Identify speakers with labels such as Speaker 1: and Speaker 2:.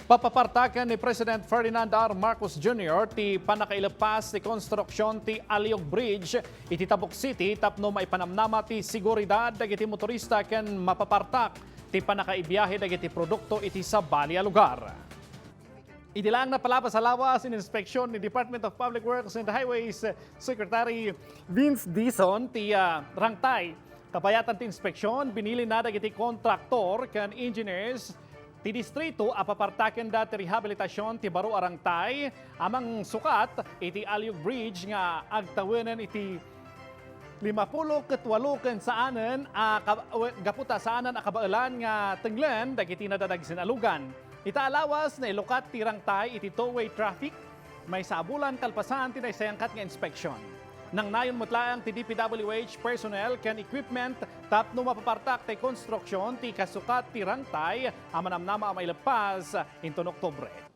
Speaker 1: Papapartakan ni President Ferdinand R. Marcos Jr. ti panakailapas ti konstruksyon ti Aliog Bridge iti Tabuk City tapno maipanamnama ti seguridad dagiti motorista ken mapapartak ti panakaibiyahe dagiti produkto iti sabali a lugar. Idilang na palabas sa lawas in inspeksyon ni Department of Public Works and Highways Secretary Vince Dizon ti rangtay. Kapayatan ti inspeksyon, binili na dagiti kontraktor ken engineers ti distrito apapartaken dati rehabilitasyon ti baro arangtay amang sukat iti Aliog Bridge nga agtawenan iti 50 ket 8 ken saanen gaputa saanan akabailan nga tenglen dagiti nadadag sinalugan. Itaalawas na ilukat ti rangtay iti two-way traffic may sabulan kalpasan ti naysayangkat nga inspeksyon. Nang nayon mutlaang ti DPWH personnel ken equipment tapno mapapartak ti konstruksyon ti kasukat ti rangtay amanamnama a mailepas inton Oktubre.